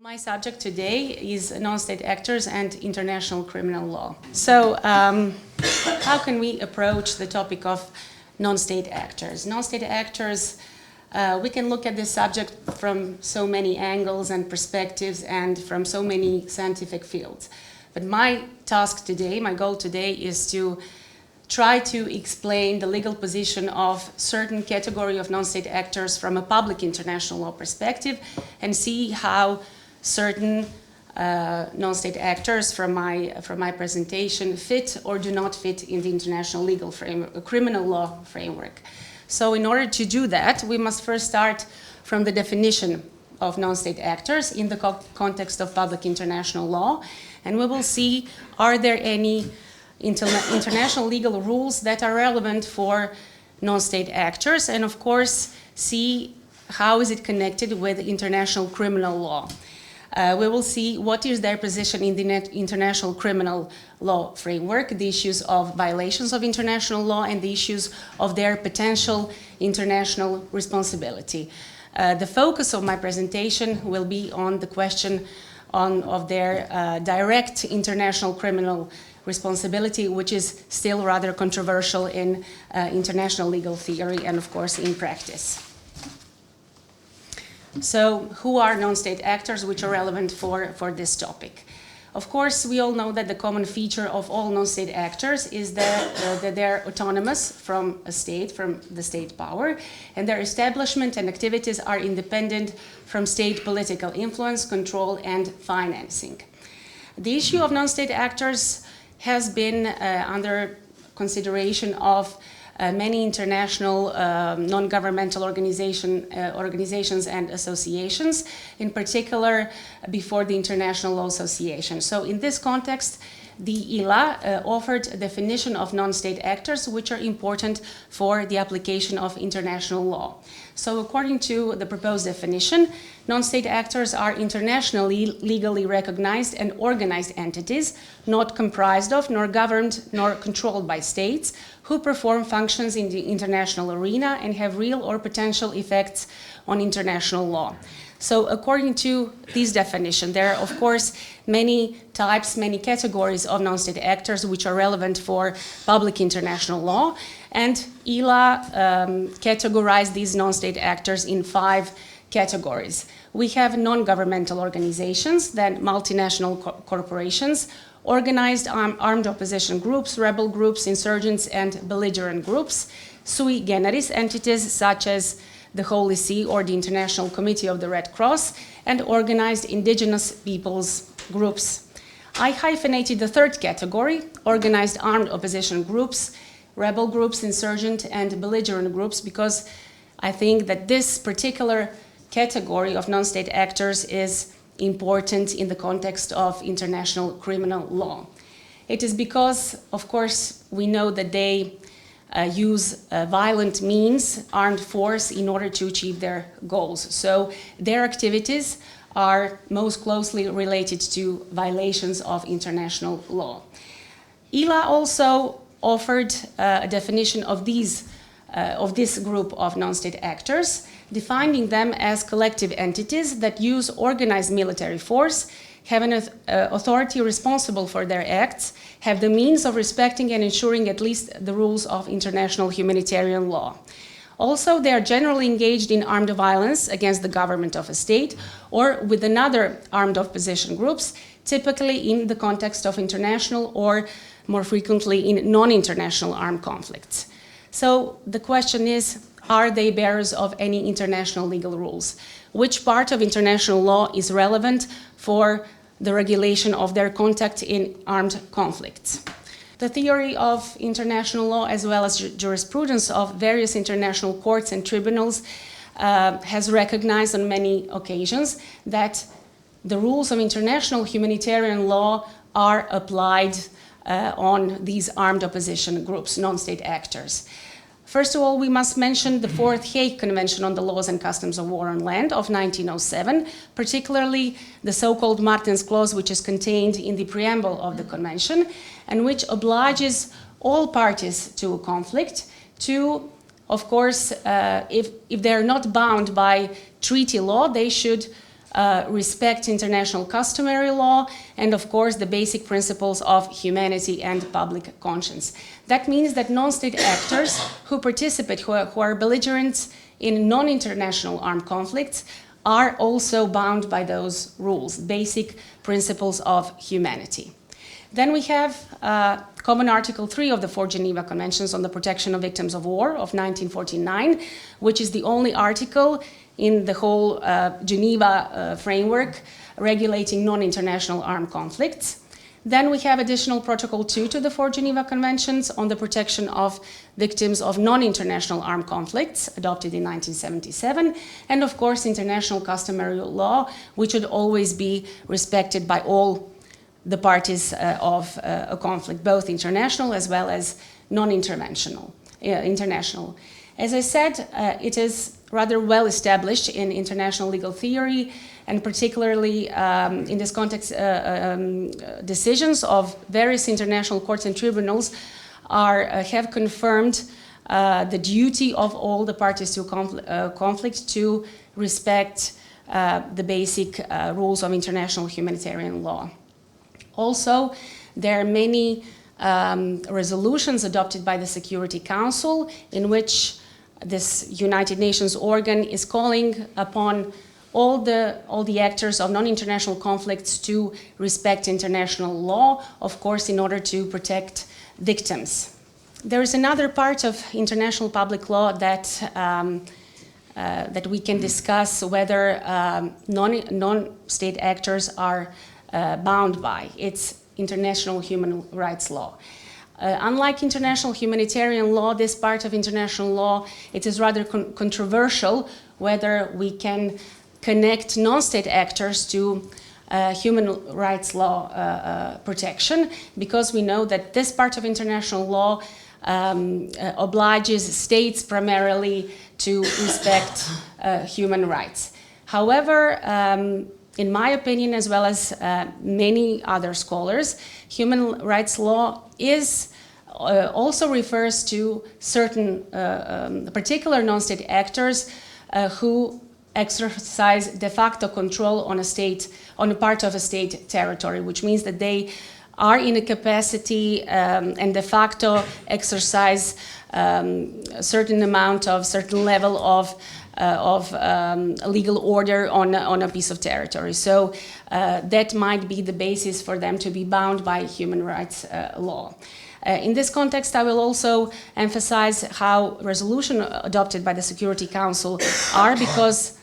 My subject today is non-state actors and international criminal law. So how can we approach the topic of non-state actors? Non-state actors, we can look at this subject from so many angles and perspectives and from so many scientific fields. But my task today, my goal today is to try to explain the legal position of certain category of non-state actors from a public international law perspective and see how certain non-state actors from my presentation fit or do not fit in the international legal framework, criminal law framework. So in order to do that, we must first start from the definition of non-state actors in the context of public international law, and we will see are there any international legal rules that are relevant for non-state actors, and of course see how is it connected with international criminal law. We will see what is their position in the international criminal law framework, the issues of violations of international law and the issues of their potential international responsibility. The focus of my presentation will be on the question of their direct international criminal responsibility, which is still rather controversial in international legal theory and of course in practice. So who are non-state actors which are relevant for this topic? Of course, we all know that the common feature of all non-state actors is that they're autonomous from a state, from the state power, and their establishment and activities are independent from state political influence, control, and financing. The issue of non-state actors has been under consideration of many international non-governmental organizations and associations, in particular before the International Law Association. So in this context, the ILA offered a definition of non-state actors which are important for the application of international law. So according to the proposed definition, non-state actors are internationally legally recognized and organized entities, not comprised of, nor governed, nor controlled by states, who perform functions in the international arena and have real or potential effects on international law. So according to this definition, there are of course many types, many categories of non-state actors which are relevant for public international law, and ILA categorized these non-state actors in 5 categories. We have non-governmental organizations, then multinational corporations, organized armed opposition groups, rebel groups, insurgents, and belligerent groups, sui generis entities such as the Holy See or the International Committee of the Red Cross, and organized indigenous peoples groups. I hyphenated the 3rd category, organized armed opposition groups, rebel groups, insurgent, and belligerent groups, because I think that this particular category of non-state actors is important in the context of international criminal law. It is because, of course, we know that they use violent means, armed force, in order to achieve their goals. So their activities are most closely related to violations of international law. ILA also offered a definition of this group of non-state actors, defining them as collective entities that use organized military force, have an authority responsible for their acts, have the means of respecting and ensuring at least the rules of international humanitarian law. Also, they are generally engaged in armed violence against the government of a state or with another armed opposition groups, typically in the context of international or more frequently in non-international armed conflicts. So the question is, are they bearers of any international legal rules? Which part of international law is relevant for the regulation of their conduct in armed conflicts? The theory of international law, as well as jurisprudence of various international courts and tribunals, has recognized on many occasions that the rules of international humanitarian law are applied on these armed opposition groups, non-state actors. First of all, we must mention the 4th Hague Convention on the Laws and Customs of War on Land of 1907, particularly the so-called Martens Clause, which is contained in the preamble of the convention, and which obliges all parties to a conflict to, of course, if they're not bound by treaty law, they should respect international customary law, and of course the basic principles of humanity and public conscience. That means that non-state actors who participate, who are belligerents in non-international armed conflicts, are also bound by those rules, basic principles of humanity. Then we have Common Article 3 of the four Geneva Conventions on the Protection of Victims of War of 1949, which is the only article in the whole Geneva framework regulating non-international armed conflicts. Then we have additional Protocol 2 to the four Geneva Conventions on the protection of victims of non-international armed conflicts, adopted in 1977, and of course international customary law, which should always be respected by all the parties of a conflict, both international as well as non-international. International. As I said, it is rather well established in international legal theory, and particularly in this context, decisions of various international courts and tribunals have confirmed the duty of all the parties to conflict to respect the basic rules of international humanitarian law. Also, there are many resolutions adopted by the Security Council in which this United Nations organ is calling upon all the actors of non-international conflicts to respect international law, of course, in order to protect victims. There is another part of international public law that we can discuss whether non-state actors are bound by. It's international human rights law. Unlike international humanitarian law, this part of international law, it is rather controversial whether we can connect non-state actors to human rights law protection, because we know that this part of international law obliges states primarily to respect human rights. However, in my opinion, as well as many other scholars, human rights law also refers to certain particular non-state actors who exercise de facto control on a part of a state territory, which means that they are in a capacity and de facto exercise a certain level of legal order on a piece of territory. So that might be the basis for them to be bound by human rights law. In this context, I will also emphasize how resolutions adopted by the Security Council are, because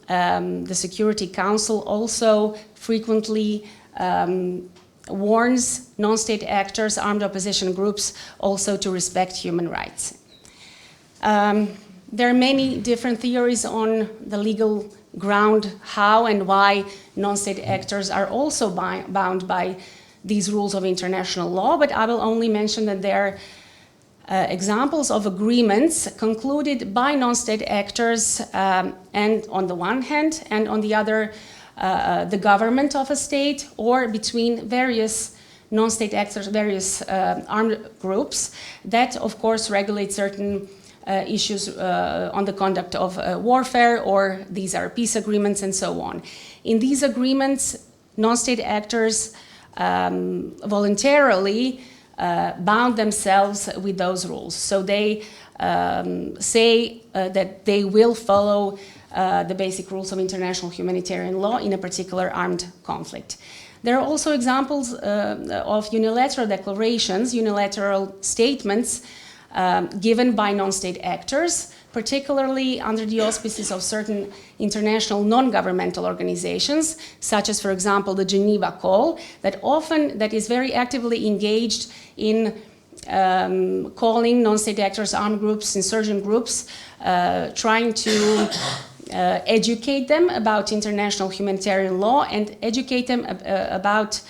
the Security Council also frequently warns non-state actors, armed opposition groups, also to respect human rights. There are many different theories on the legal ground how and why non-state actors are also bound by these rules of international law, but I will only mention that there are examples of agreements concluded by non-state actors, and on the one hand, and on the other, the government of a state, or between various non-state actors, various armed groups, that of course regulate certain issues on the conduct of warfare, or these are peace agreements and so on. In these agreements, non-state actors voluntarily bound themselves with those rules. So they say that they will follow the basic rules of international humanitarian law in a particular armed conflict. There are also examples of unilateral declarations, unilateral statements given by non-state actors, particularly under the auspices of certain international non-governmental organizations, such as, for example, the Geneva Call, that is very actively engaged in calling non-state actors, armed groups, insurgent groups, trying to educate them about international humanitarian law and educate them about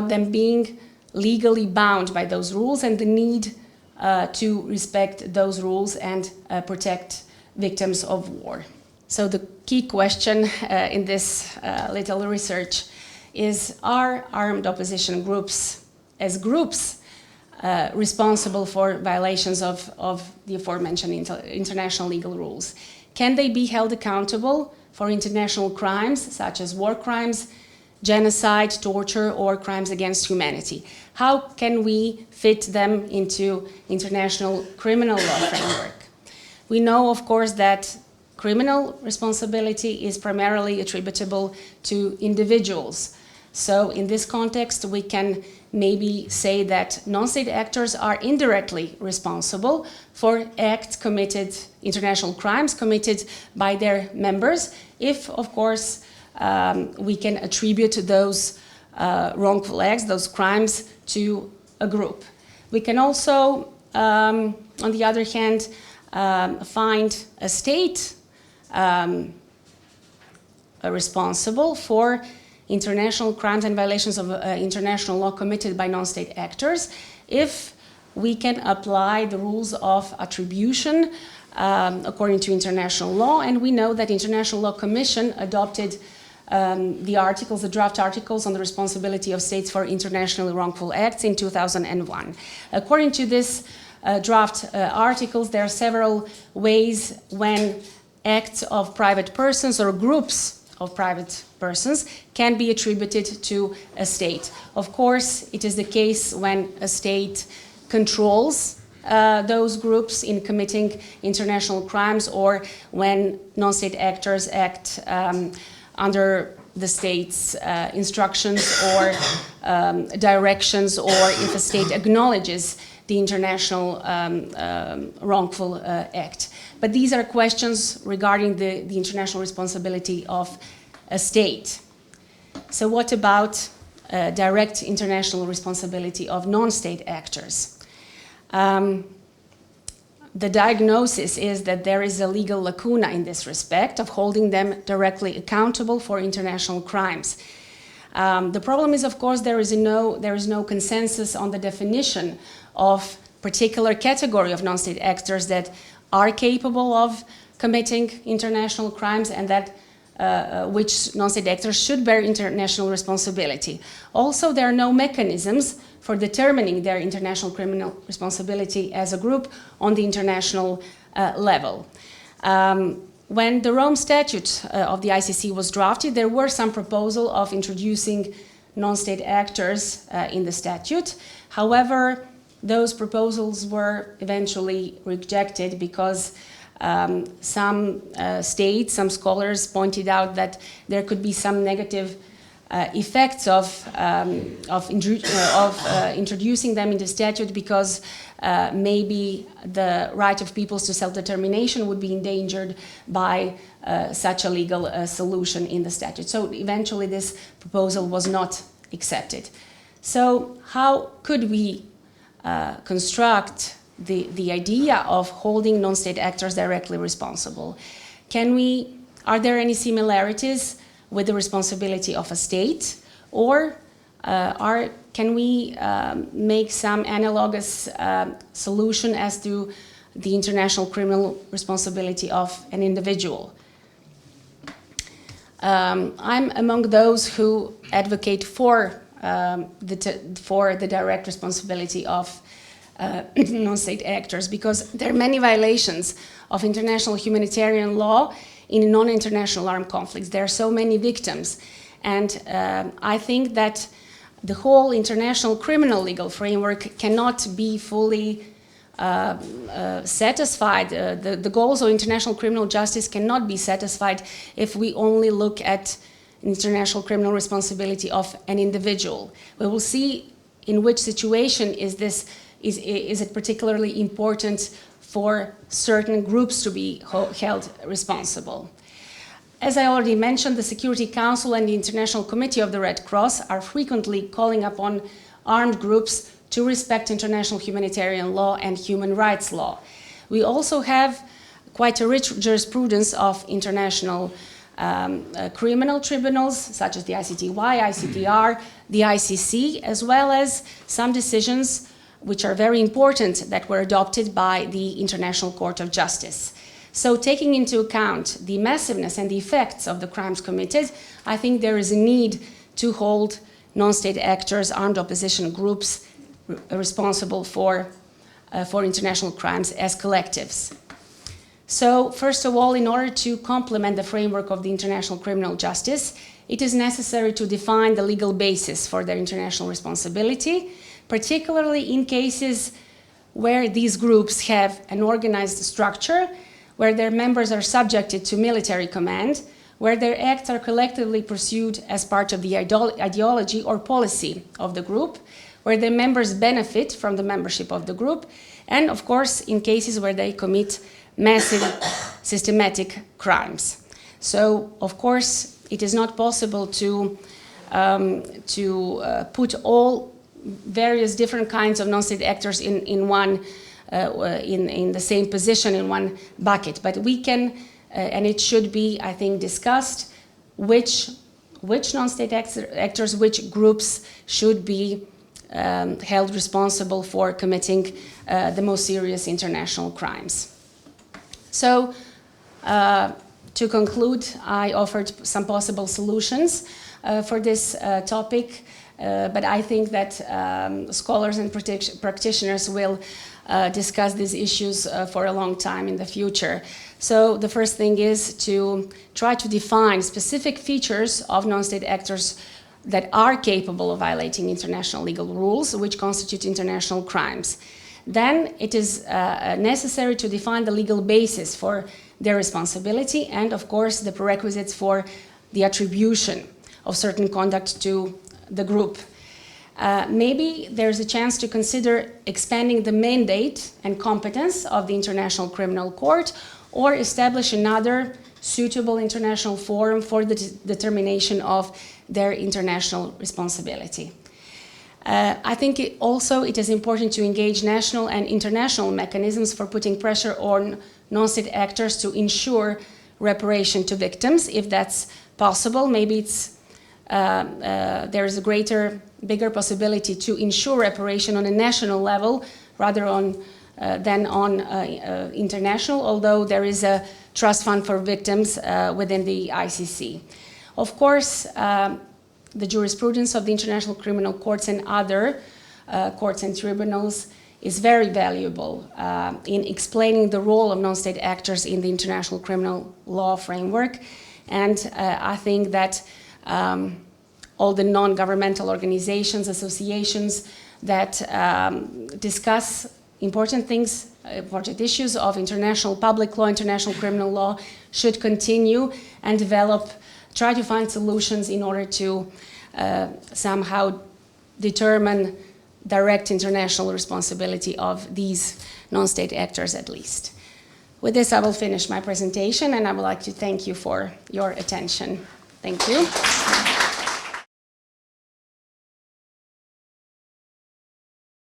them being legally bound by those rules and the need to respect those rules and protect victims of war. So the key question in this little research is, are armed opposition groups as groups responsible for violations of the aforementioned international legal rules? Can they be held accountable for international crimes such as war crimes, genocide, torture, or crimes against humanity? How can we fit them into international criminal law framework? We know, of course, that criminal responsibility is primarily attributable to individuals. So in this context, we can maybe say that non-state actors are indirectly responsible for acts committed, international crimes committed by their members, if, of course, we can attribute those wrongful acts, those crimes, to a group. We can also, on the other hand, find a state responsible for international crimes and violations of international law committed by non-state actors if we can apply the rules of attribution according to international law. And we know that International Law Commission adopted the draft articles on the responsibility of states for internationally wrongful acts in 2001. According to this draft articles, there are several ways when acts of private persons or groups of private persons can be attributed to a state. Of course, it is the case when a state controls those groups in committing international crimes, or when non-state actors act under the state's instructions or directions, or if a state acknowledges the international wrongful act. But these are questions regarding the international responsibility of a state. So what about direct international responsibility of non-state actors? The diagnosis is that there is a legal lacuna in this respect of holding them directly accountable for international crimes. The problem is, of course, there is no consensus on the definition of particular category of non-state actors that are capable of committing international crimes and that which non-state actors should bear international responsibility. Also, there are no mechanisms for determining their international criminal responsibility as a group on the international level. When the Rome Statute of the ICC was drafted, there were some proposal of introducing non-state actors in the statute. However, those proposals were eventually rejected because some states, some scholars pointed out that there could be some negative effects of introducing them in the statute, because maybe the right of peoples to self-determination would be endangered by such a legal solution in the statute. So eventually this proposal was not accepted. So how could we construct the idea of holding non-state actors directly responsible? Are there any similarities with the responsibility of a state, or can we make some analogous solution as to the international criminal responsibility of an individual? I'm among those who advocate for the direct responsibility of non-state actors, because there are many violations of international humanitarian law in non-international armed conflicts. There are so many victims, and I think that the whole international criminal legal framework cannot be fully satisfied. The goals of international criminal justice cannot be satisfied if we only look at international criminal responsibility of an individual. We will see in which situation is it particularly important for certain groups to be held responsible. As I already mentioned, the Security Council and the International Committee of the Red Cross are frequently calling upon armed groups to respect international humanitarian law and human rights law. We also have quite a rich jurisprudence of international criminal tribunals, such as the ICTY, ICTR, the ICC, as well as some decisions which are very important that were adopted by the International Court of Justice. So taking into account the massiveness and the effects of the crimes committed, I think there is a need to hold non-state actors, armed opposition groups, responsible for international crimes as collectives. So, first of all, in order to complement the framework of the international criminal justice, it is necessary to define the legal basis for their international responsibility, particularly in cases where these groups have an organized structure, where their members are subjected to military command, where their acts are collectively pursued as part of the ideology or policy of the group, where their members benefit from the membership of the group, and of course in cases where they commit massive systematic crimes. So of course it is not possible to put all various different kinds of non-state actors in the same position, in one bucket, but we can and it should be, I think, discussed which non-state actors, which groups should be held responsible for committing the most serious international crimes. So, to conclude, I offered some possible solutions for this topic, but I think that scholars and practitioners will discuss these issues for a long time in the future. So the first thing is to try to define specific features of non-state actors that are capable of violating international legal rules, which constitute international crimes. Then it is necessary to define the legal basis for their responsibility and, of course, the prerequisites for the attribution of certain conduct to the group. Maybe there's a chance to consider expanding the mandate and competence of the International Criminal Court, or establish another suitable international forum for the determination of their international responsibility. I think it is important to engage national and international mechanisms for putting pressure on non-state actors to ensure reparation to victims, if that's possible. Maybe there is a bigger possibility to ensure reparation on a national level rather than on international, although there is a trust fund for victims within the ICC. Of course, the jurisprudence of the International Criminal Courts and other courts and tribunals is very valuable in explaining the role of non-state actors in the international criminal law framework. And I think that all the non-governmental organizations, associations that discuss important things, important issues of international public law, international criminal law, should continue and try to find solutions in order to somehow determine direct international responsibility of these non-state actors at least. With this, I will finish my presentation, and I would like to thank you for your attention. Thank you.